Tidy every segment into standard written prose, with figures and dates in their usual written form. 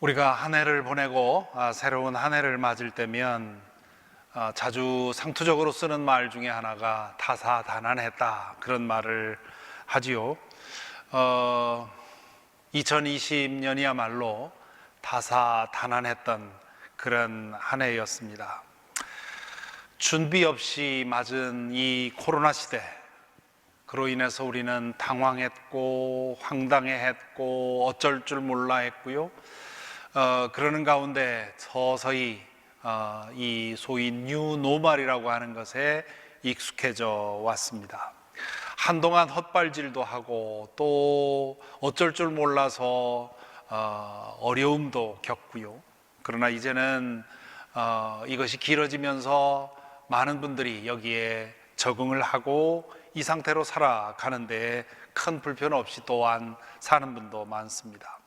우리가 한 해를 보내고 새로운 한 해를 맞을 때면 자주 상투적으로 쓰는 말 중에 하나가 다사다난했다, 그런 말을 하지요. 2020년이야말로 다사다난했던 그런 한 해였습니다. 준비 없이 맞은 이 코로나 시대, 그로 인해서 우리는 당황했고 황당해했고 어쩔 줄 몰라 했고요. 그러는 가운데 서서히 이 소위 뉴노멀이라고 하는 것에 익숙해져 왔습니다. 한동안 헛발질도 하고 또 어쩔 줄 몰라서 어려움도 겪고요. 그러나 이제는 이것이 길어지면서 많은 분들이 여기에 적응을 하고 이 상태로 살아가는데 큰 불편 없이 또한 사는 분도 많습니다.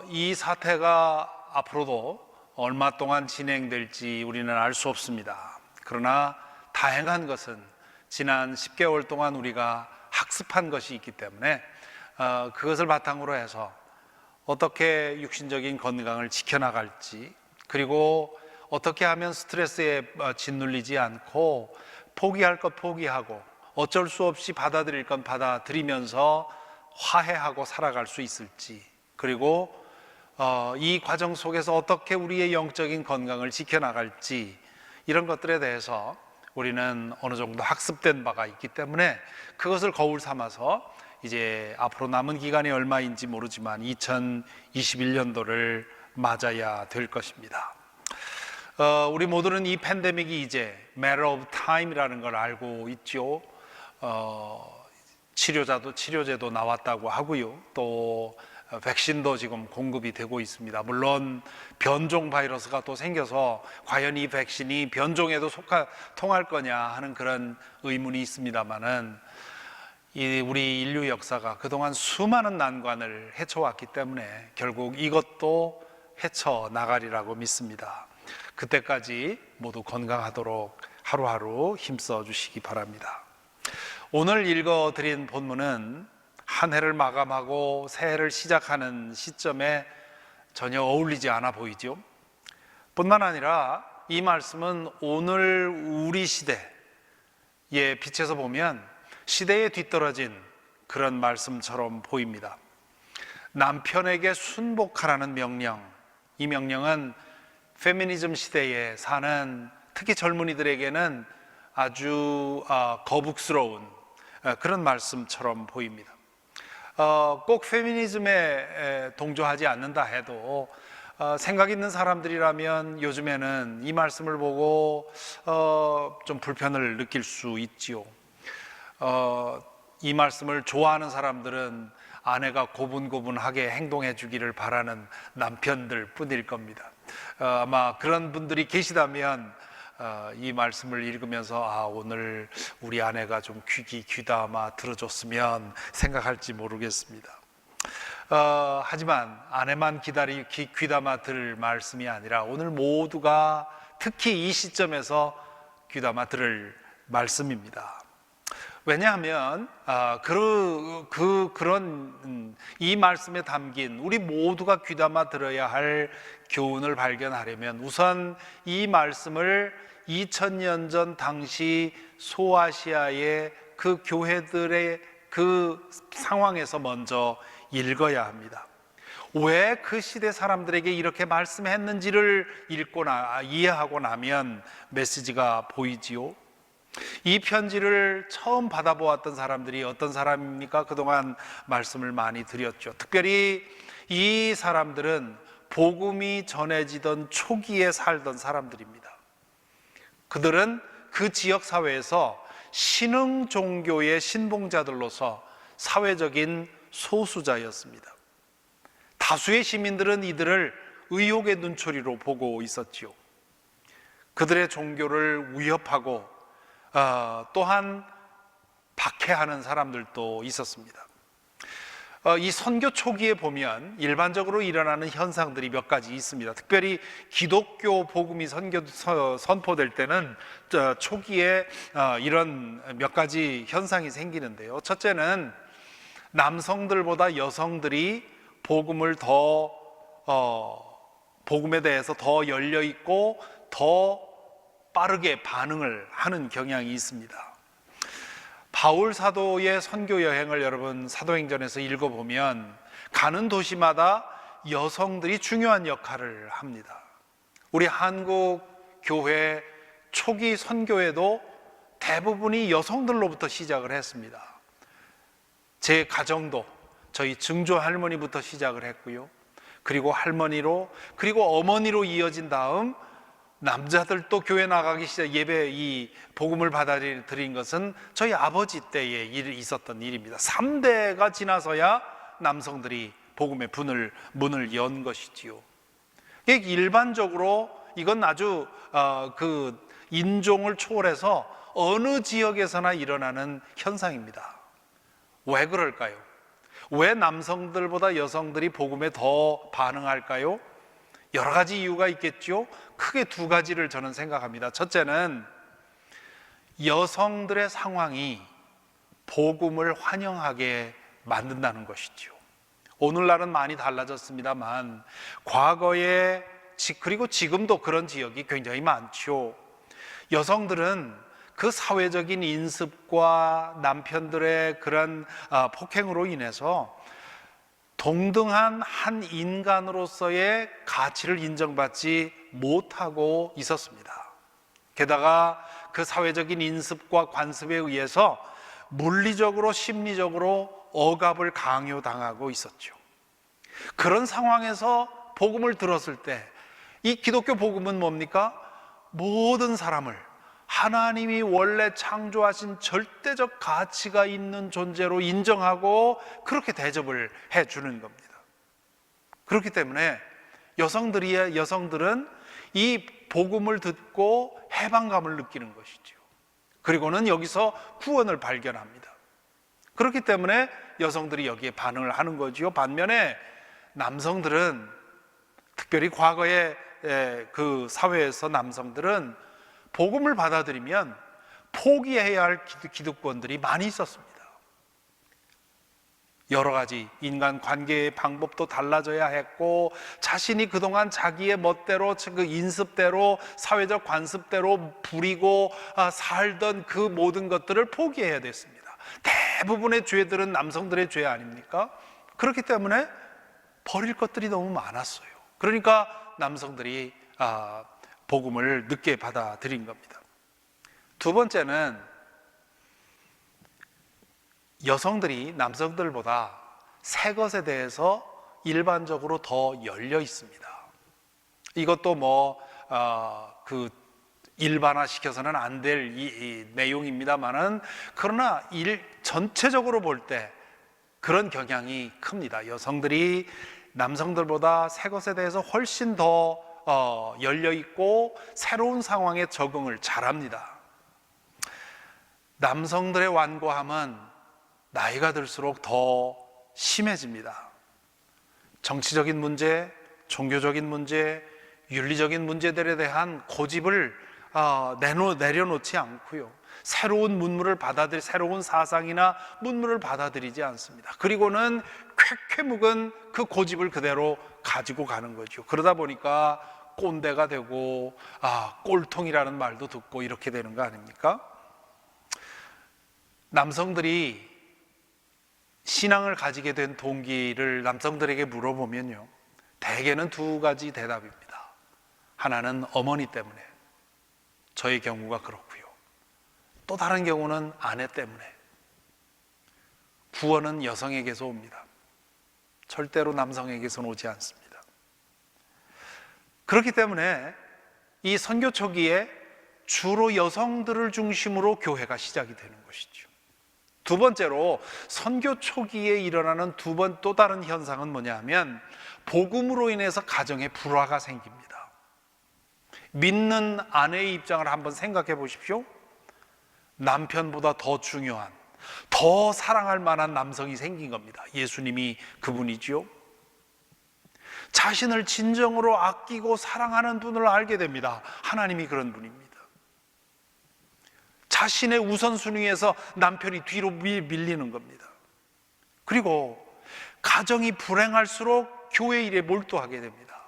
이 사태가 앞으로도 얼마 동안 진행될지 우리는 알 수 없습니다. 그러나 다행한 것은 지난 10개월 동안 우리가 학습한 것이 있기 때문에 그것을 바탕으로 해서 어떻게 육신적인 건강을 지켜나갈지, 그리고 어떻게 하면 스트레스에 짓눌리지 않고 포기할 것 포기하고 어쩔 수 없이 받아들일 건 받아들이면서 화해하고 살아갈 수 있을지, 그리고 이 과정 속에서 어떻게 우리의 영적인 건강을 지켜나갈지, 이런 것들에 대해서 우리는 어느 정도 학습된 바가 있기 때문에 그것을 거울 삼아서 이제 앞으로 남은 기간이 얼마인지 모르지만 2021년도를 맞아야 될 것입니다. 우리 모두는 이 팬데믹이 이제 matter of time이라는 걸 알고 있죠. 치료제도 나왔다고 하고요. 또 백신도 지금 공급이 되고 있습니다. 물론 변종 바이러스가 또 생겨서 과연 이 백신이 변종에도 통할 거냐 하는 그런 의문이 있습니다만은, 우리 인류 역사가 그동안 수많은 난관을 헤쳐왔기 때문에 결국 이것도 헤쳐나가리라고 믿습니다. 그때까지 모두 건강하도록 하루하루 힘써 주시기 바랍니다. 오늘 읽어드린 본문은 한 해를 마감하고 새해를 시작하는 시점에 전혀 어울리지 않아 보이죠. 뿐만 아니라 이 말씀은 오늘 우리 시대에 비춰서 보면 시대에 뒤떨어진 그런 말씀처럼 보입니다. 남편에게 순복하라는 명령, 이 명령은 페미니즘 시대에 사는 특히 젊은이들에게는 아주 거북스러운 그런 말씀처럼 보입니다. 꼭 페미니즘에 동조하지 않는다 해도 생각 있는 사람들이라면 요즘에는 이 말씀을 보고 좀 불편을 느낄 수 있지요. 이 말씀을 좋아하는 사람들은 아내가 고분고분하게 행동해 주기를 바라는 남편들 뿐일 겁니다. 아마 그런 분들이 계시다면 이 말씀을 읽으면서 오늘 우리 아내가 좀 귀담아 들어줬으면 생각할지 모르겠습니다. 하지만 아내만 귀담아 들을 말씀이 아니라 오늘 모두가 특히 이 시점에서 귀담아 들을 말씀입니다. 왜냐하면 그런 이 말씀에 담긴 우리 모두가 귀담아 들어야 할 교훈을 발견하려면 우선 이 말씀을 2000년 전 당시 소아시아의 그 교회들의 그 상황에서 먼저 읽어야 합니다. 왜 그 시대 사람들에게 이렇게 말씀했는지를 이해하고 나면 메시지가 보이지요. 이 편지를 처음 받아보았던 사람들이 어떤 사람입니까? 그동안 말씀을 많이 드렸죠. 특별히 이 사람들은 복음이 전해지던 초기에 살던 사람들입니다. 그들은 그 지역 사회에서 신흥 종교의 신봉자들로서 사회적인 소수자였습니다. 다수의 시민들은 이들을 의혹의 눈초리로 보고 있었지요. 그들의 종교를 위협하고 또한 박해하는 사람들도 있었습니다. 이 선교 초기에 보면 일반적으로 일어나는 현상들이 몇 가지 있습니다. 특별히 기독교 복음이 선포될 때는 초기에 이런 몇 가지 현상이 생기는데요. 첫째는 남성들보다 여성들이 복음을 더 복음에 대해서 더 열려 있고 더 빠르게 반응을 하는 경향이 있습니다. 바울 사도의 선교 여행을 여러분 사도행전에서 읽어보면 가는 도시마다 여성들이 중요한 역할을 합니다. 우리 한국 교회 초기 선교에도 대부분이 여성들로부터 시작을 했습니다. 제 가정도 저희 증조 할머니부터 시작을 했고요. 그리고 할머니로, 그리고 어머니로 이어진 다음 남자들도 교회 나가기 시작, 예배 이 복음을 받아들인 것은 저희 아버지 때에 있었던 일입니다. 3대가 지나서야 남성들이 복음의 문을 연 것이지요. 일반적으로 이건 아주 그 인종을 초월해서 어느 지역에서나 일어나는 현상입니다. 왜 그럴까요? 왜 남성들보다 여성들이 복음에 더 반응할까요? 여러 가지 이유가 있겠죠. 크게 두 가지를 저는 생각합니다. 첫째는 여성들의 상황이 복음을 환영하게 만든다는 것이죠. 오늘날은 많이 달라졌습니다만 과거에 그리고 지금도 그런 지역이 굉장히 많죠. 여성들은 그 사회적인 인습과 남편들의 그런 폭행으로 인해서 동등한 한 인간으로서의 가치를 인정받지 못하고 있었습니다. 게다가 그 사회적인 인습과 관습에 의해서 물리적으로 심리적으로 억압을 강요당하고 있었죠. 그런 상황에서 복음을 들었을 때 이 기독교 복음은 뭡니까? 모든 사람을 하나님이 원래 창조하신 절대적 가치가 있는 존재로 인정하고 그렇게 대접을 해주는 겁니다. 그렇기 때문에 여성들은 이 복음을 듣고 해방감을 느끼는 것이죠. 그리고는 여기서 구원을 발견합니다. 그렇기 때문에 여성들이 여기에 반응을 하는 거지요. 반면에 남성들은, 특별히 과거의 그 사회에서 남성들은 복음을 받아들이면 포기해야 할 기득권들이 많이 있었습니다. 여러 가지 인간 관계의 방법도 달라져야 했고, 자신이 그동안 자기의 멋대로, 그 인습대로, 사회적 관습대로 부리고 살던 그 모든 것들을 포기해야 됐습니다. 대부분의 죄들은 남성들의 죄 아닙니까? 그렇기 때문에 버릴 것들이 너무 많았어요. 그러니까 남성들이 복음을 늦게 받아들인 겁니다. 두 번째는 여성들이 남성들보다 새 것에 대해서 일반적으로 더 열려 있습니다. 이것도 일반화시켜서는 안 될 이 내용입니다만은, 그러나 전체적으로 볼 때 그런 경향이 큽니다. 여성들이 남성들보다 새 것에 대해서 훨씬 더 열려 있고 새로운 상황에 적응을 잘합니다. 남성들의 완고함은 나이가 들수록 더 심해집니다. 정치적인 문제, 종교적인 문제, 윤리적인 문제들에 대한 고집을 내려놓지 않고요, 새로운 새로운 사상이나 문물을 받아들이지 않습니다. 그리고는 쾌쾌묵은 그 고집을 그대로 가지고 가는 거죠. 그러다 보니까 꼰대가 되고 꼴통이라는 말도 듣고 이렇게 되는 거 아닙니까? 남성들이 신앙을 가지게 된 동기를 남성들에게 물어보면요, 대개는 두 가지 대답입니다. 하나는 어머니 때문에, 저의 경우가 그렇고요. 또 다른 경우는 아내 때문에. 구원은 여성에게서 옵니다. 절대로 남성에게서는 오지 않습니다. 그렇기 때문에 이 선교 초기에 주로 여성들을 중심으로 교회가 시작이 되는 것이죠. 두 번째로 선교 초기에 일어나는 또 다른 현상은 뭐냐 하면, 복음으로 인해서 가정에 불화가 생깁니다. 믿는 아내의 입장을 한번 생각해 보십시오. 남편보다 더 중요한, 더 사랑할 만한 남성이 생긴 겁니다. 예수님이 그분이지요. 자신을 진정으로 아끼고 사랑하는 분을 알게 됩니다. 하나님이 그런 분입니다. 자신의 우선순위에서 남편이 뒤로 밀리는 겁니다. 그리고 가정이 불행할수록 교회 일에 몰두하게 됩니다.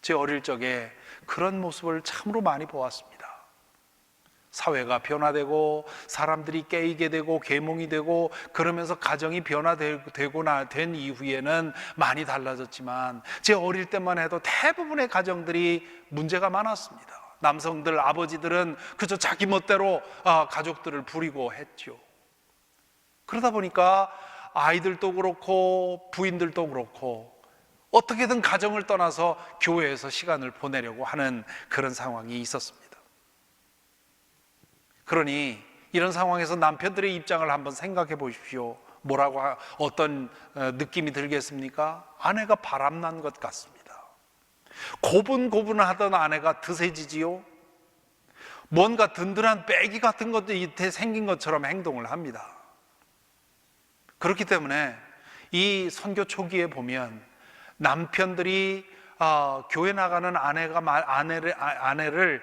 제 어릴 적에 그런 모습을 참으로 많이 보았습니다. 사회가 변화되고 사람들이 깨이게 되고 계몽이 되고 그러면서 가정이 변화되고 된 이후에는 많이 달라졌지만 제 어릴 때만 해도 대부분의 가정들이 문제가 많았습니다. 남성들, 아버지들은 그저 자기 멋대로 가족들을 부리고 했죠. 그러다 보니까 아이들도 그렇고 부인들도 그렇고 어떻게든 가정을 떠나서 교회에서 시간을 보내려고 하는 그런 상황이 있었습니다. 그러니 이런 상황에서 남편들의 입장을 한번 생각해 보십시오. 어떤 느낌이 들겠습니까? 아내가 바람난 것 같습니다. 고분고분하던 아내가 드세지지요. 뭔가 든든한 빼기 같은 것도 생긴 것처럼 행동을 합니다. 그렇기 때문에 이 선교 초기에 보면 남편들이 교회 나가는 아내를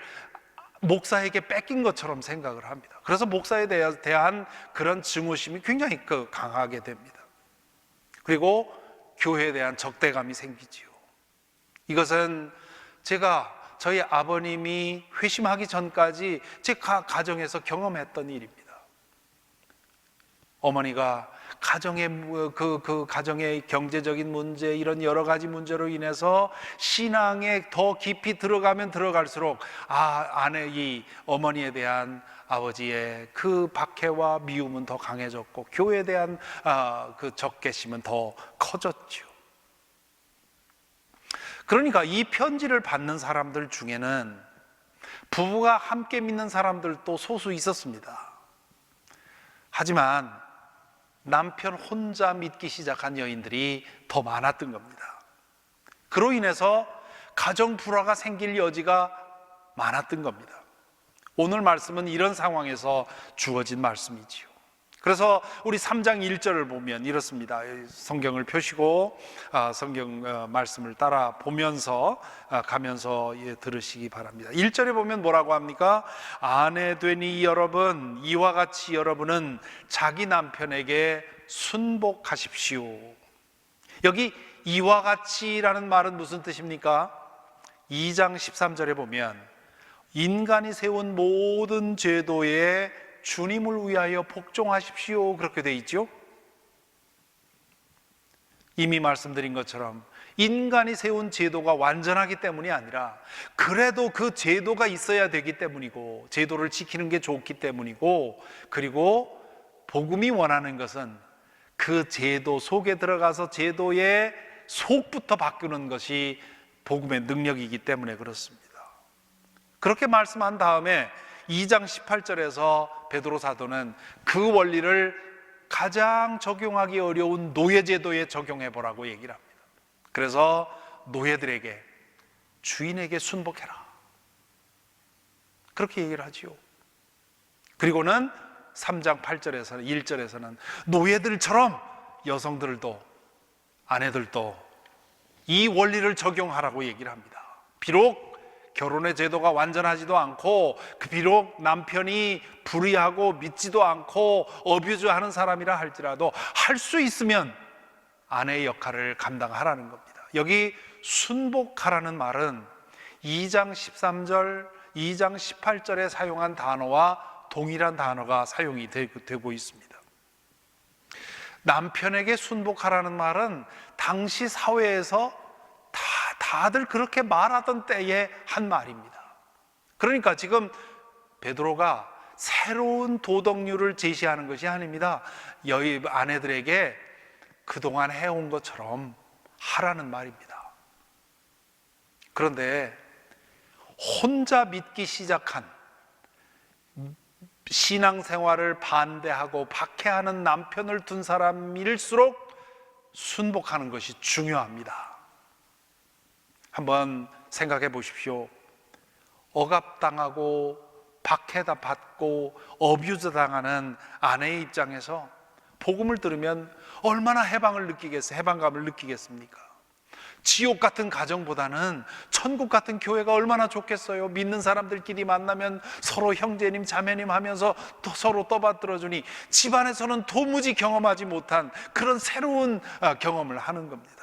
목사에게 뺏긴 것처럼 생각을 합니다. 그래서 목사에 대한 그런 증오심이 굉장히 강하게 됩니다. 그리고 교회에 대한 적대감이 생기지요. 이것은 저희 아버님이 회심하기 전까지 제 가정에서 경험했던 일입니다. 어머니가 가정의 경제적인 문제, 이런 여러 가지 문제로 인해서 신앙에 더 깊이 들어가면 들어갈수록 이 어머니에 대한 아버지의 그 박해와 미움은 더 강해졌고 교회에 대한 그 적개심은 더 커졌죠. 그러니까 이 편지를 받는 사람들 중에는 부부가 함께 믿는 사람들도 소수 있었습니다. 하지만 남편 혼자 믿기 시작한 여인들이 더 많았던 겁니다. 그로 인해서 가정 불화가 생길 여지가 많았던 겁니다. 오늘 말씀은 이런 상황에서 주어진 말씀이지요. 그래서 우리 3장 1절을 보면 이렇습니다. 성경을 펴시고 성경 말씀을 따라 보면서 가면서 들으시기 바랍니다. 1절에 보면 뭐라고 합니까? 아내 되니 여러분, 이와 같이 여러분은 자기 남편에게 순복하십시오. 여기 이와 같이라는 말은 무슨 뜻입니까? 2장 13절에 보면 인간이 세운 모든 제도에 주님을 위하여 복종하십시오, 그렇게 돼 있죠. 이미 말씀드린 것처럼 인간이 세운 제도가 완전하기 때문이 아니라 그래도 그 제도가 있어야 되기 때문이고 제도를 지키는 게 좋기 때문이고, 그리고 복음이 원하는 것은 그 제도 속에 들어가서 제도의 속부터 바꾸는 것이 복음의 능력이기 때문에 그렇습니다. 그렇게 말씀한 다음에 2장 18절에서 베드로 사도는 그 원리를 가장 적용하기 어려운 노예제도에 적용해 보라고 얘기를 합니다. 그래서 노예들에게 주인에게 순복해라, 그렇게 얘기를 하지요. 그리고는 3장 8절에서는 1절에서는 노예들처럼 여성들도 아내들도 이 원리를 적용하라고 얘기를 합니다. 비록 결혼의 제도가 완전하지도 않고 비록 남편이 불의하고 믿지도 않고 어뷰즈하는 사람이라 할지라도 할 수 있으면 아내의 역할을 감당하라는 겁니다. 여기 순복하라는 말은 2장 13절, 2장 18절에 사용한 단어와 동일한 단어가 사용이 되고 있습니다. 남편에게 순복하라는 말은 당시 사회에서 다들 그렇게 말하던 때에 한 말입니다. 그러니까 지금 베드로가 새로운 도덕률을 제시하는 것이 아닙니다. 여의 아내들에게 그동안 해온 것처럼 하라는 말입니다. 그런데 혼자 믿기 시작한, 신앙생활을 반대하고 박해하는 남편을 둔 사람일수록 순복하는 것이 중요합니다. 한번 생각해 보십시오. 억압당하고 박해받고 어뷰즈 당하는 아내의 입장에서 복음을 들으면 얼마나 해방감을 느끼겠습니까? 지옥 같은 가정보다는 천국 같은 교회가 얼마나 좋겠어요. 믿는 사람들끼리 만나면 서로 형제님 자매님 하면서 또 서로 떠받들어주니 집안에서는 도무지 경험하지 못한 그런 새로운 경험을 하는 겁니다.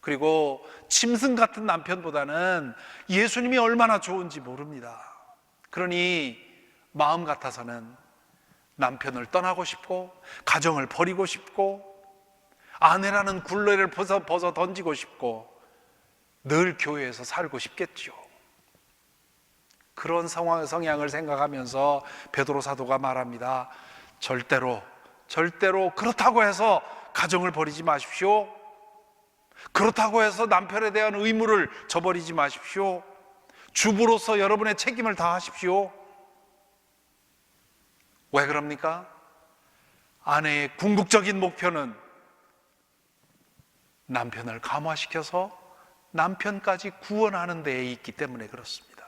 그리고 짐승 같은 남편보다는 예수님이 얼마나 좋은지 모릅니다. 그러니 마음 같아서는 남편을 떠나고 싶고, 가정을 버리고 싶고, 아내라는 굴레를 벗어 던지고 싶고, 늘 교회에서 살고 싶겠죠. 그런 성향을 생각하면서 베드로 사도가 말합니다. 절대로 그렇다고 해서 가정을 버리지 마십시오. 그렇다고 해서 남편에 대한 의무를 저버리지 마십시오. 주부로서 여러분의 책임을 다하십시오. 왜 그럽니까? 아내의 궁극적인 목표는 남편을 감화시켜서 남편까지 구원하는 데에 있기 때문에 그렇습니다.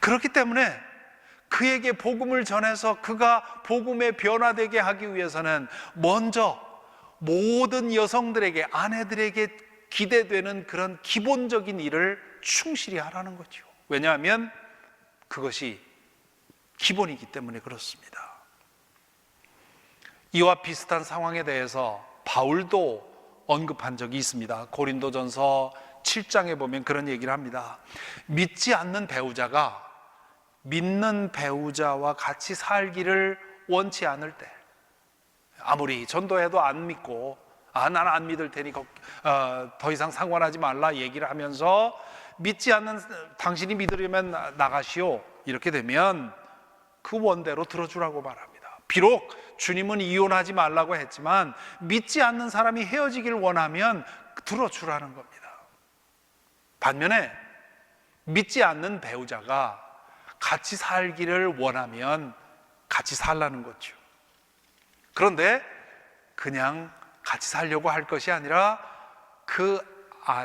그렇기 때문에 그에게 복음을 전해서 그가 복음에 변화되게 하기 위해서는 먼저 모든 여성들에게, 아내들에게 기대되는 그런 기본적인 일을 충실히 하라는 거죠. 왜냐하면 그것이 기본이기 때문에 그렇습니다. 이와 비슷한 상황에 대해서 바울도 언급한 적이 있습니다. 고린도전서 7장에 보면 그런 얘기를 합니다. 믿지 않는 배우자가 믿는 배우자와 같이 살기를 원치 않을 때, 아무리 전도해도 안 믿고 나는 안 믿을 테니 더 이상 상관하지 말라 얘기를 하면서 믿지 않는 당신이 믿으려면 나가시오 이렇게 되면 그 원대로 들어주라고 말합니다. 비록 주님은 이혼하지 말라고 했지만 믿지 않는 사람이 헤어지길 원하면 들어주라는 겁니다. 반면에 믿지 않는 배우자가 같이 살기를 원하면 같이 살라는 거죠. 그런데 그냥 같이 살려고 할 것이 아니라 그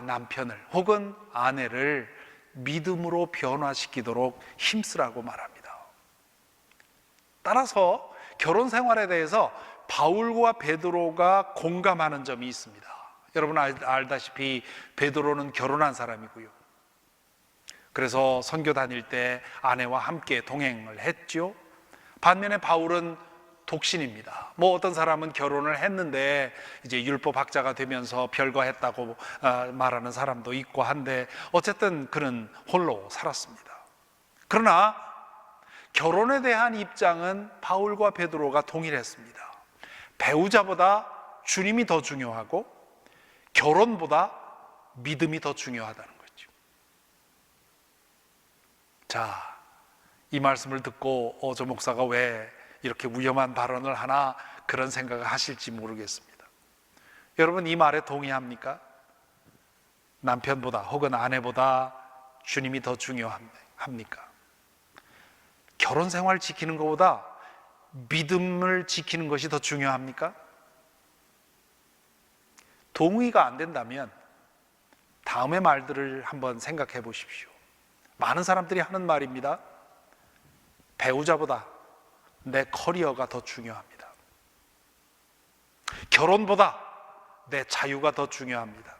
남편을 혹은 아내를 믿음으로 변화시키도록 힘쓰라고 말합니다. 따라서 결혼 생활에 대해서 바울과 베드로가 공감하는 점이 있습니다. 여러분 알다시피 베드로는 결혼한 사람이고요. 그래서 선교 다닐 때 아내와 함께 동행을 했죠. 반면에 바울은 독신입니다. 어떤 사람은 결혼을 했는데 이제 율법학자가 되면서 별거했다고 말하는 사람도 있고 한데 어쨌든 그는 홀로 살았습니다. 그러나 결혼에 대한 입장은 바울과 베드로가 동일했습니다. 배우자보다 주님이 더 중요하고 결혼보다 믿음이 더 중요하다는 거죠. 자, 이 말씀을 듣고 저 목사가 왜 이렇게 위험한 발언을 하나 그런 생각을 하실지 모르겠습니다. 여러분 이 말에 동의합니까? 남편보다 혹은 아내보다 주님이 더 중요합니까? 결혼 생활 지키는 것보다 믿음을 지키는 것이 더 중요합니까? 동의가 안 된다면 다음의 말들을 한번 생각해 보십시오. 많은 사람들이 하는 말입니다. 배우자보다 내 커리어가 더 중요합니다. 결혼보다 내 자유가 더 중요합니다.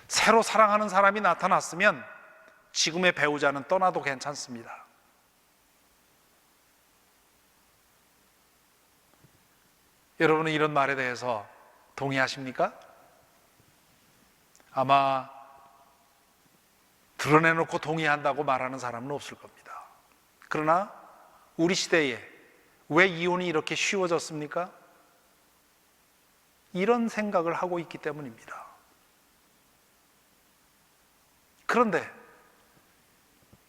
새로 사랑하는 사람이 나타났으면 지금의 배우자는 떠나도 괜찮습니다. 여러분은 이런 말에 대해서 동의하십니까? 아마 드러내놓고 동의한다고 말하는 사람은 없을 겁니다. 그러나 우리 시대에 왜 이혼이 이렇게 쉬워졌습니까? 이런 생각을 하고 있기 때문입니다. 그런데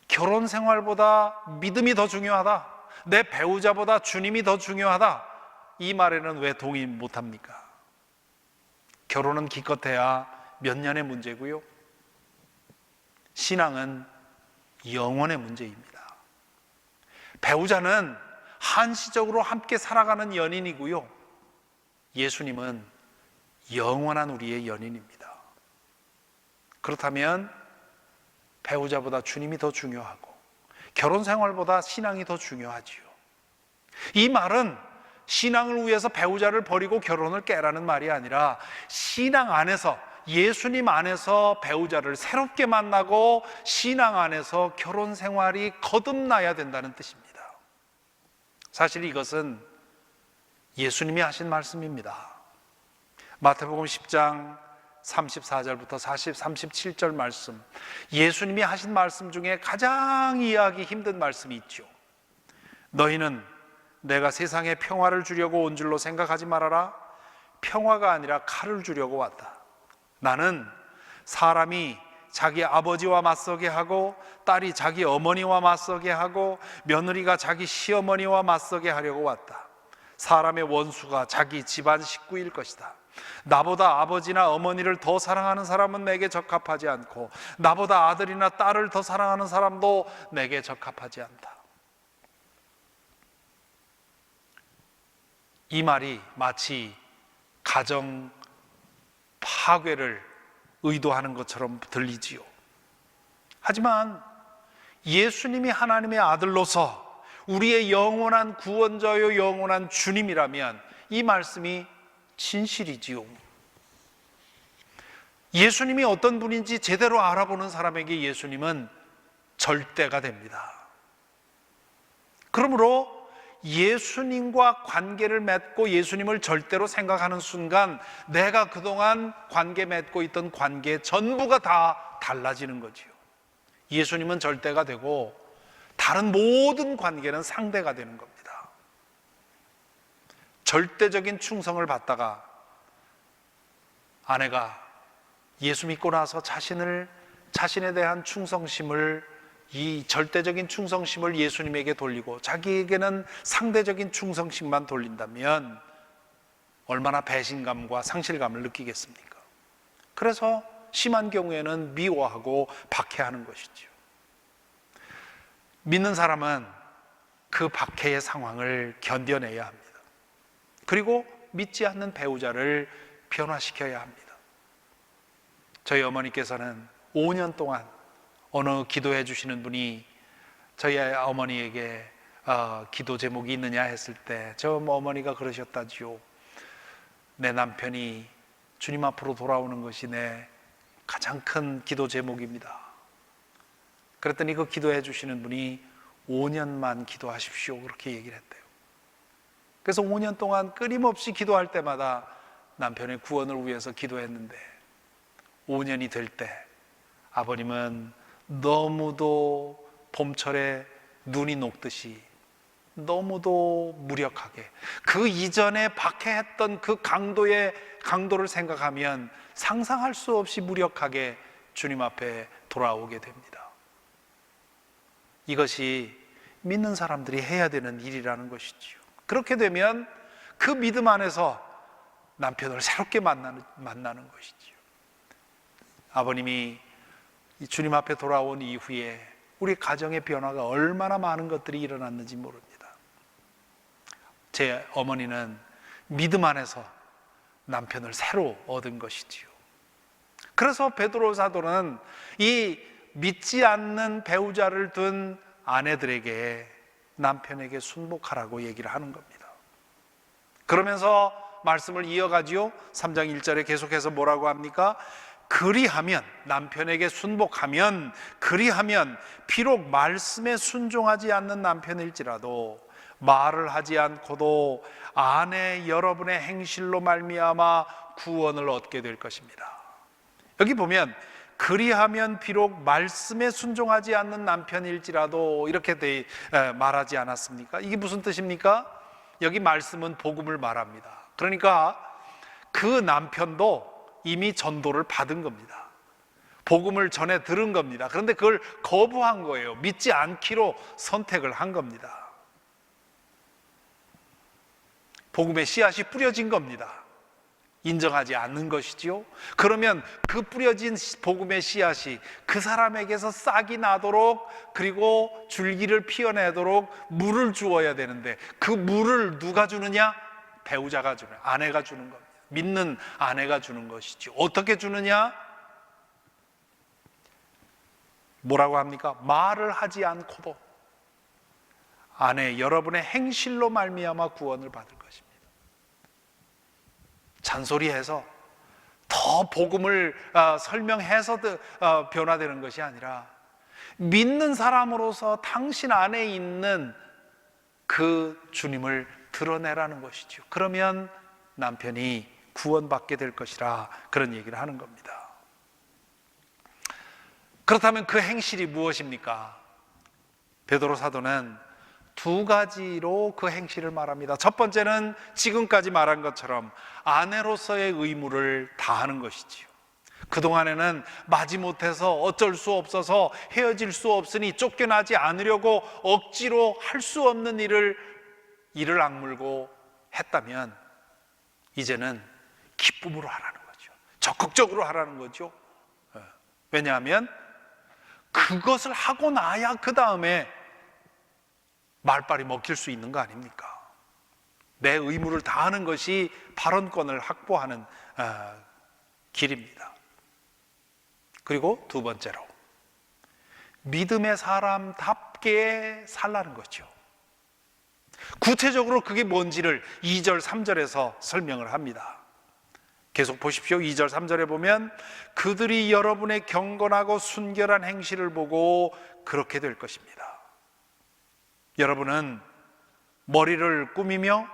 결혼 생활보다 믿음이 더 중요하다, 내 배우자보다 주님이 더 중요하다, 이 말에는 왜 동의 못합니까? 결혼은 기껏해야 몇 년의 문제고요, 신앙은 영원의 문제입니다. 배우자는 한시적으로 함께 살아가는 연인이고요, 예수님은 영원한 우리의 연인입니다. 그렇다면 배우자보다 주님이 더 중요하고 결혼 생활보다 신앙이 더 중요하지요. 이 말은 신앙을 위해서 배우자를 버리고 결혼을 깨라는 말이 아니라 신앙 안에서, 예수님 안에서 배우자를 새롭게 만나고 신앙 안에서 결혼 생활이 거듭나야 된다는 뜻입니다. 사실 이것은 예수님이 하신 말씀입니다. 마태복음 10장 34절부터 37절 말씀, 예수님이 하신 말씀 중에 가장 이해하기 힘든 말씀이 있죠. 너희는 내가 세상에 평화를 주려고 온 줄로 생각하지 말아라. 평화가 아니라 칼을 주려고 왔다. 나는 사람이 자기 아버지와 맞서게 하고, 딸이 자기 어머니와 맞서게 하고, 며느리가 자기 시어머니와 맞서게 하려고 왔다. 사람의 원수가 자기 집안 식구일 것이다. 나보다 아버지나 어머니를 더 사랑하는 사람은 내게 적합하지 않고, 나보다 아들이나 딸을 더 사랑하는 사람도 내게 적합하지 않다. 이 말이 마치 가정 파괴를 의도하는 것처럼 들리지요. 하지만 예수님이 하나님의 아들로서 우리의 영원한 구원자요 영원한 주님이라면 이 말씀이 진실이지요. 예수님이 어떤 분인지 제대로 알아보는 사람에게 예수님은 절대가 됩니다. 그러므로 예수님과 관계를 맺고 예수님을 절대로 생각하는 순간 내가 그동안 관계 맺고 있던 관계 전부가 다 달라지는 거지요. 예수님은 절대가 되고 다른 모든 관계는 상대가 되는 겁니다. 절대적인 충성을 받다가 아내가 예수 믿고 나서 자신에 대한 충성심을, 이 절대적인 충성심을 예수님에게 돌리고 자기에게는 상대적인 충성심만 돌린다면 얼마나 배신감과 상실감을 느끼겠습니까? 그래서 심한 경우에는 미워하고 박해하는 것이죠. 믿는 사람은 그 박해의 상황을 견뎌내야 합니다. 그리고 믿지 않는 배우자를 변화시켜야 합니다. 저희 어머니께서는 5년 동안 어느 기도해 주시는 분이 저희 어머니에게 기도 제목이 있느냐 했을 때 저 어머니가 그러셨다지요. 내 남편이 주님 앞으로 돌아오는 것이 내 가장 큰 기도 제목입니다. 그랬더니 그 기도해 주시는 분이 5년만 기도하십시오 그렇게 얘기를 했대요. 그래서 5년 동안 끊임없이 기도할 때마다 남편의 구원을 위해서 기도했는데 5년이 될 때 아버님은 너무도 봄철에 눈이 녹듯이 너무도 무력하게, 그 이전에 박해했던 그 강도를 생각하면 상상할 수 없이 무력하게 주님 앞에 돌아오게 됩니다. 이것이 믿는 사람들이 해야 되는 일이라는 것이지요. 그렇게 되면 그 믿음 안에서 남편을 새롭게 만나는 것이지요. 아버님이 이 주님 앞에 돌아온 이후에 우리 가정의 변화가 얼마나 많은 것들이 일어났는지 모릅니다. 제 어머니는 믿음 안에서 남편을 새로 얻은 것이지요. 그래서 베드로 사도는 이 믿지 않는 배우자를 둔 아내들에게 남편에게 순복하라고 얘기를 하는 겁니다. 그러면서 말씀을 이어가지요. 3장 1절에 계속해서 뭐라고 합니까? 그리하면, 남편에게 순복하면, 그리하면 비록 말씀에 순종하지 않는 남편일지라도 말을 하지 않고도 아내 여러분의 행실로 말미암아 구원을 얻게 될 것입니다. 여기 보면 그리하면 비록 말씀에 순종하지 않는 남편일지라도 이렇게 말하지 않았습니까? 이게 무슨 뜻입니까? 여기 말씀은 복음을 말합니다. 그러니까 그 남편도 이미 전도를 받은 겁니다. 복음을 전해 들은 겁니다. 그런데 그걸 거부한 거예요. 믿지 않기로 선택을 한 겁니다. 복음의 씨앗이 뿌려진 겁니다. 인정하지 않는 것이지요. 그러면 그 뿌려진 복음의 씨앗이 그 사람에게서 싹이 나도록, 그리고 줄기를 피어내도록 물을 주어야 되는데 그 물을 누가 주느냐? 배우자가 주는, 아내가 주는 겁니다. 믿는 아내가 주는 것이죠. 어떻게 주느냐? 뭐라고 합니까? 말을 하지 않고도 아내 여러분의 행실로 말미암아 구원을 받을 것입니다. 잔소리해서 더 복음을 설명해서 변화되는 것이 아니라 믿는 사람으로서 당신 안에 있는 그 주님을 드러내라는 것이죠. 그러면 남편이 구원받게 될 것이라 그런 얘기를 하는 겁니다. 그렇다면 그 행실이 무엇입니까? 베드로 사도는 두 가지로 그 행실을 말합니다. 첫 번째는 지금까지 말한 것처럼 아내로서의 의무를 다하는 것이지요. 그동안에는 마지못해서 어쩔 수 없어서 헤어질 수 없으니 쫓겨나지 않으려고 억지로 할 수 없는 일을 악물고 했다면 이제는 기쁨으로 하라는 거죠. 적극적으로 하라는 거죠. 왜냐하면 그것을 하고 나야 그 다음에 말빨이 먹힐 수 있는 거 아닙니까? 내 의무를 다하는 것이 발언권을 확보하는 길입니다. 그리고 두 번째로 믿음의 사람답게 살라는 거죠. 구체적으로 그게 뭔지를 2절 3절에서 설명을 합니다. 계속 보십시오. 2절 3절에 보면 그들이 여러분의 경건하고 순결한 행실을 보고 그렇게 될 것입니다. 여러분은 머리를 꾸미며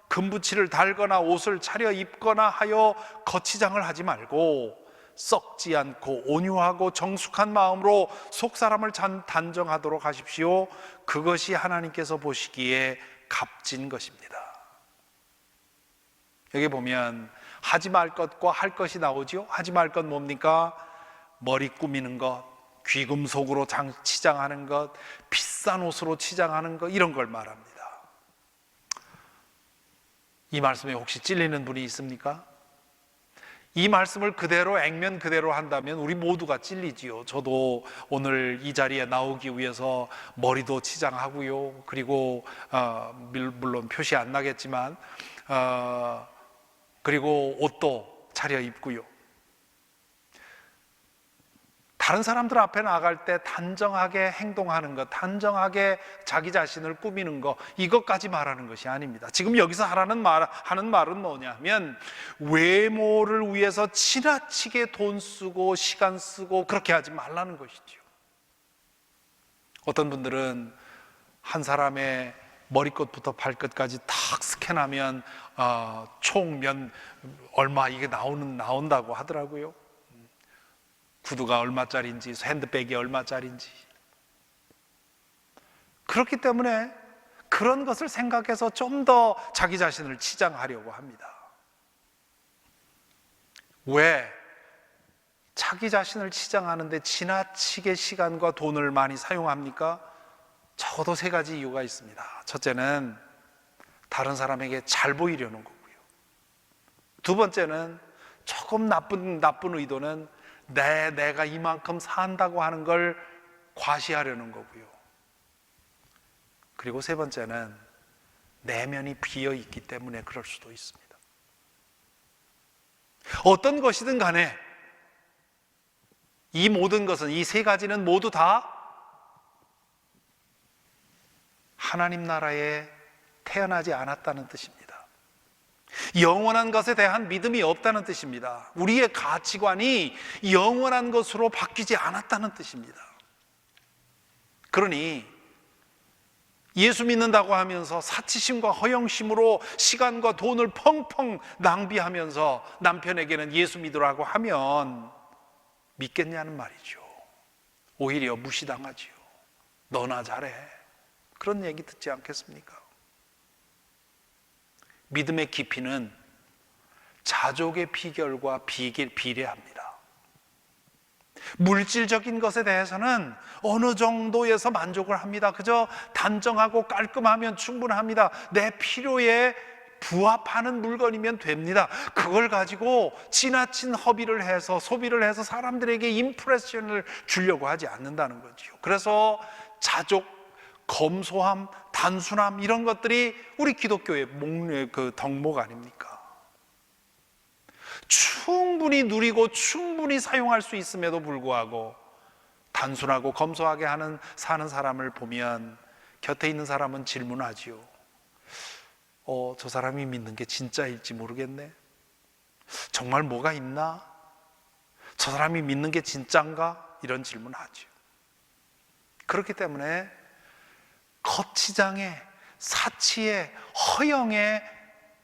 금붙이를 달거나 옷을 차려 입거나 하여 거치장을 하지 말고 썩지 않고 온유하고 정숙한 마음으로 속사람을 단정하도록 하십시오. 그것이 하나님께서 보시기에 값진 것입니다. 여기 보면 하지 말 것과 할 것이 나오죠. 하지 말 것 뭡니까? 머리 꾸미는 것, 귀금속으로 치장하는 것, 비싼 옷으로 치장하는 것, 이런 걸 말합니다. 이 말씀에 혹시 찔리는 분이 있습니까? 이 말씀을 그대로 액면 그대로 한다면 우리 모두가 찔리지요. 저도 오늘 이 자리에 나오기 위해서 머리도 치장하고요. 그리고 물론 표시 안 나겠지만 그리고 옷도 차려입고요. 다른 사람들 앞에 나갈 때 단정하게 행동하는 것, 단정하게 자기 자신을 꾸미는 것, 이것까지 말하는 것이 아닙니다. 지금 여기서 하는 말은 뭐냐면 외모를 위해서 지나치게 돈 쓰고 시간 쓰고 그렇게 하지 말라는 것이죠. 어떤 분들은 한 사람의 머리끝부터 발끝까지 탁 스캔하면 총 얼마 이게 나온다고 하더라고요. 구두가 얼마짜리인지, 핸드백이 얼마짜리인지. 그렇기 때문에 그런 것을 생각해서 좀 더 자기 자신을 치장하려고 합니다. 왜? 자기 자신을 치장하는데 지나치게 시간과 돈을 많이 사용합니까? 적어도 세 가지 이유가 있습니다. 첫째는 다른 사람에게 잘 보이려는 거고요. 두 번째는 조금 나쁜 의도는 내가 이만큼 산다고 하는 걸 과시하려는 거고요. 그리고 세 번째는 내면이 비어 있기 때문에 그럴 수도 있습니다. 어떤 것이든 간에 이 모든 것은, 이 세 가지는 모두 다 하나님 나라에 태어나지 않았다는 뜻입니다. 영원한 것에 대한 믿음이 없다는 뜻입니다. 우리의 가치관이 영원한 것으로 바뀌지 않았다는 뜻입니다. 그러니 예수 믿는다고 하면서 사치심과 허영심으로 시간과 돈을 펑펑 낭비하면서 남편에게는 예수 믿으라고 하면 믿겠냐는 말이죠. 오히려 무시당하지요. 너나 잘해. 그런 얘기 듣지 않겠습니까? 믿음의 깊이는 자족의 비결과 비례합니다. 물질적인 것에 대해서는 어느 정도에서 만족을 합니다. 그저 단정하고 깔끔하면 충분합니다. 내 필요에 부합하는 물건이면 됩니다. 그걸 가지고 지나친 허비를 해서, 소비를 해서 사람들에게 임프레션을 주려고 하지 않는다는 거죠. 그래서 자족, 검소함, 단순함, 이런 것들이 우리 기독교의 덕목 아닙니까? 충분히 누리고 충분히 사용할 수 있음에도 불구하고 단순하고 검소하게 사는 사람을 보면 곁에 있는 사람은 질문하지요. 저 사람이 믿는 게 진짜일지 모르겠네. 정말 뭐가 있나? 저 사람이 믿는 게 진짠가? 이런 질문하죠. 그렇기 때문에 거치장에, 사치에, 허영에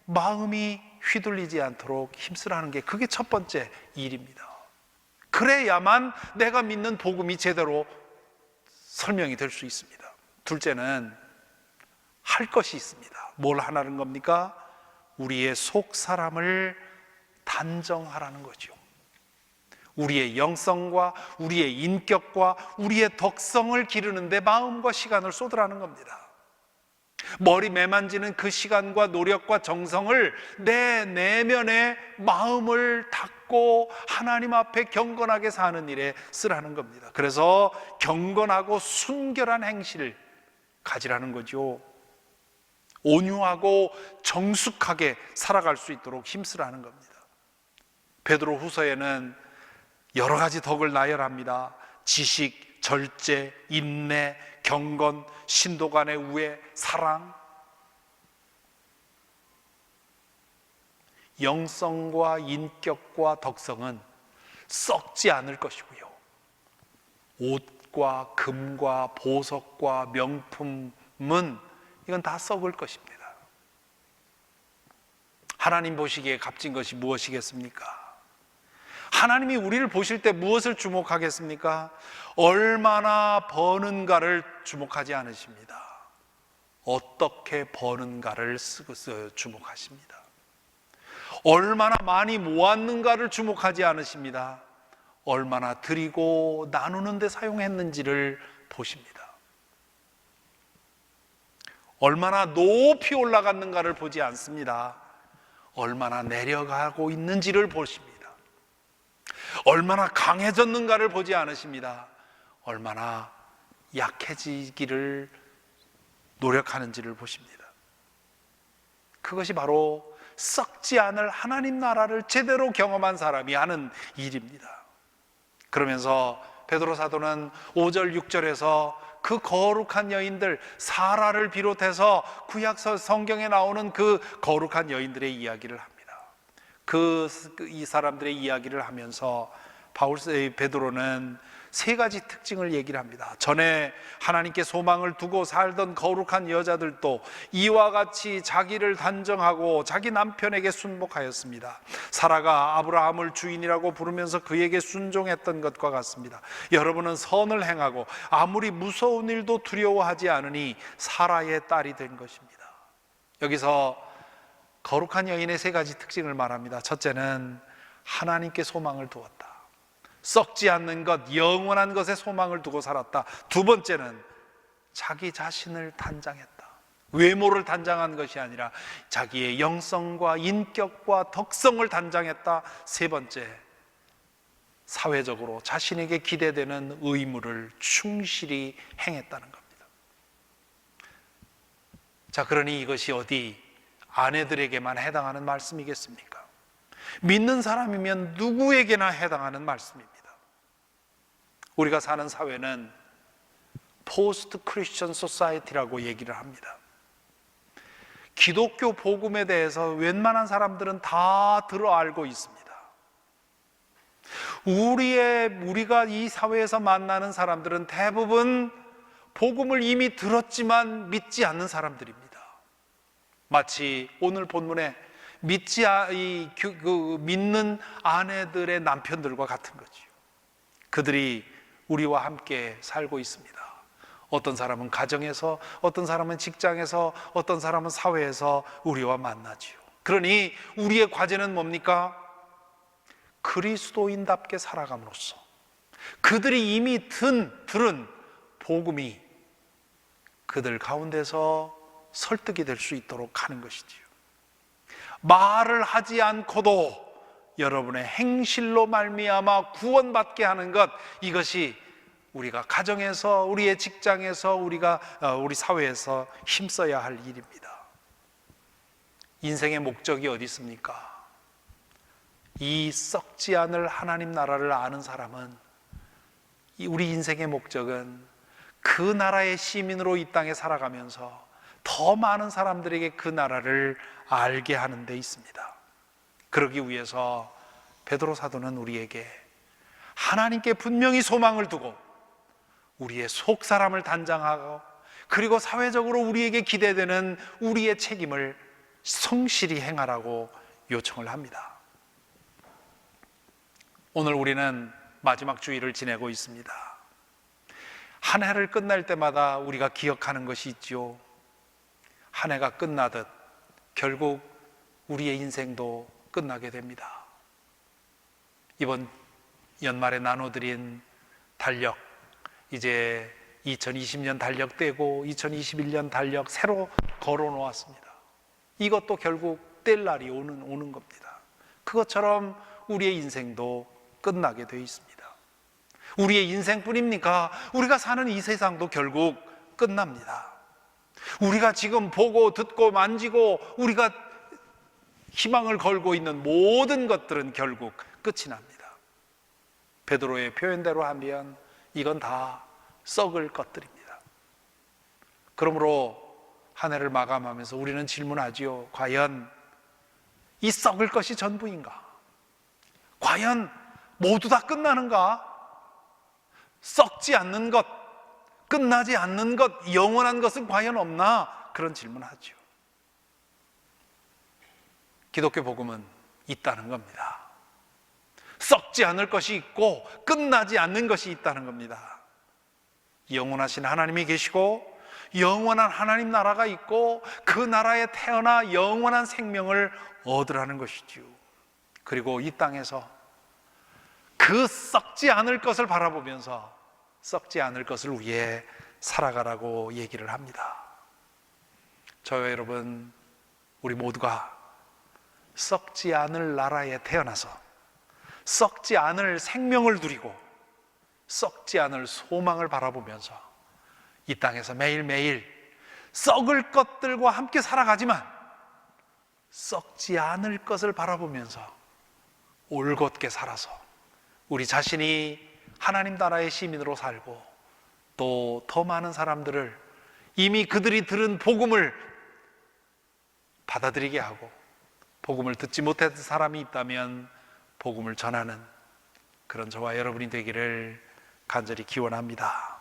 마음이 휘둘리지 않도록 힘쓰라는 게 그게 첫 번째 일입니다. 그래야만 내가 믿는 복음이 제대로 설명이 될 수 있습니다. 둘째는 할 것이 있습니다. 뭘 하라는 겁니까? 우리의 속 사람을 단정하라는 거죠. 우리의 영성과 우리의 인격과 우리의 덕성을 기르는 데 마음과 시간을 쏟으라는 겁니다. 머리 매만지는 그 시간과 노력과 정성을 내 내면의 마음을 닫고 하나님 앞에 경건하게 사는 일에 쓰라는 겁니다. 그래서 경건하고 순결한 행실을 가지라는 거죠. 온유하고 정숙하게 살아갈 수 있도록 힘쓰라는 겁니다. 베드로 후서에는 여러 가지 덕을 나열합니다. 지식, 절제, 인내, 경건, 신도 간의 우애, 사랑. 영성과 인격과 덕성은 썩지 않을 것이고요, 옷과 금과 보석과 명품은 이건 다 썩을 것입니다. 하나님 보시기에 값진 것이 무엇이겠습니까? 하나님이 우리를 보실 때 무엇을 주목하겠습니까? 얼마나 버는가를 주목하지 않으십니다. 어떻게 버는가를 주목하십니다. 얼마나 많이 모았는가를 주목하지 않으십니다. 얼마나 드리고 나누는 데 사용했는지를 보십니다. 얼마나 높이 올라갔는가를 보지 않습니다. 얼마나 내려가고 있는지를 보십니다. 얼마나 강해졌는가를 보지 않으십니다. 얼마나 약해지기를 노력하는지를 보십니다. 그것이 바로 썩지 않을 하나님 나라를 제대로 경험한 사람이 하는 일입니다. 그러면서 베드로 사도는 5절 6절에서 그 거룩한 여인들, 사라를 비롯해서 구약 성경에 나오는 그 거룩한 여인들의 이야기를 합니다. 이 사람들의 이야기를 하면서 베드로는 세 가지 특징을 얘기를 합니다. 전에 하나님께 소망을 두고 살던 거룩한 여자들도 이와 같이 자기를 단정하고 자기 남편에게 순복하였습니다. 사라가 아브라함을 주인이라고 부르면서 그에게 순종했던 것과 같습니다. 여러분은 선을 행하고 아무리 무서운 일도 두려워하지 않으니 사라의 딸이 된 것입니다. 여기서 거룩한 여인의 세 가지 특징을 말합니다. 첫째는 하나님께 소망을 두었다. 썩지 않는 것, 영원한 것에 소망을 두고 살았다. 두 번째는 자기 자신을 단장했다. 외모를 단장한 것이 아니라 자기의 영성과 인격과 덕성을 단장했다. 세 번째, 사회적으로 자신에게 기대되는 의무를 충실히 행했다는 겁니다. 자, 그러니 이것이 어디 아내들에게만 해당하는 말씀이겠습니까? 믿는 사람이면 누구에게나 해당하는 말씀입니다. 우리가 사는 사회는 포스트 크리스천 소사이티라고 얘기를 합니다. 기독교 복음에 대해서 웬만한 사람들은 다 들어 알고 있습니다. 우리가 이 사회에서 만나는 사람들은 대부분 복음을 이미 들었지만 믿지 않는 사람들입니다. 마치 오늘 본문에 믿는 아내들의 남편들과 같은 거지요. 그들이 우리와 함께 살고 있습니다. 어떤 사람은 가정에서, 어떤 사람은 직장에서, 어떤 사람은 사회에서 우리와 만나지요. 그러니 우리의 과제는 뭡니까? 그리스도인답게 살아감으로써 그들이 이미 들은 복음이 그들 가운데서 설득이 될 수 있도록 하는 것이지요. 말을 하지 않고도 여러분의 행실로 말미암아 구원받게 하는 것, 이것이 우리가 가정에서, 우리의 직장에서, 우리 사회에서 힘써야 할 일입니다. 인생의 목적이 어디 있습니까? 이 썩지 않을 하나님 나라를 아는 사람은, 우리 인생의 목적은 그 나라의 시민으로 이 땅에 살아가면서 더 많은 사람들에게 그 나라를 알게 하는 데 있습니다. 그러기 위해서 베드로 사도는 우리에게 하나님께 분명히 소망을 두고 우리의 속 사람을 단장하고, 그리고 사회적으로 우리에게 기대되는 우리의 책임을 성실히 행하라고 요청을 합니다. 오늘 우리는 마지막 주일을 지내고 있습니다. 한 해를 끝날 때마다 우리가 기억하는 것이 있죠. 한 해가 끝나듯 결국 우리의 인생도 끝나게 됩니다. 이번 연말에 나눠드린 달력, 이제 2020년 달력 떼고 2021년 달력 새로 걸어 놓았습니다. 이것도 결국 뗄 날이 오는 겁니다. 그것처럼 우리의 인생도 끝나게 되어 있습니다. 우리의 인생뿐입니까? 우리가 사는 이 세상도 결국 끝납니다. 우리가 지금 보고 듣고 만지고 우리가 희망을 걸고 있는 모든 것들은 결국 끝이 납니다. 베드로의 표현대로 하면 이건 다 썩을 것들입니다. 그러므로 한 해를 마감하면서 우리는 질문하지요. 과연 이 썩을 것이 전부인가? 과연 모두 다 끝나는가? 썩지 않는 것, 끝나지 않는 것, 영원한 것은 과연 없나? 그런 질문하죠. 기독교 복음은 있다는 겁니다. 썩지 않을 것이 있고 끝나지 않는 것이 있다는 겁니다. 영원하신 하나님이 계시고 영원한 하나님 나라가 있고 그 나라에 태어나 영원한 생명을 얻으라는 것이지요. 그리고 이 땅에서 그 썩지 않을 것을 바라보면서 썩지 않을 것을 위해 살아가라고 얘기를 합니다. 저와 여러분, 우리 모두가 썩지 않을 나라에 태어나서 썩지 않을 생명을 누리고 썩지 않을 소망을 바라보면서 이 땅에서 매일매일 썩을 것들과 함께 살아가지만 썩지 않을 것을 바라보면서 올곧게 살아서 우리 자신이 하나님 나라의 시민으로 살고 또 더 많은 사람들을 이미 그들이 들은 복음을 받아들이게 하고 복음을 듣지 못했던 사람이 있다면 복음을 전하는 그런 저와 여러분이 되기를 간절히 기원합니다.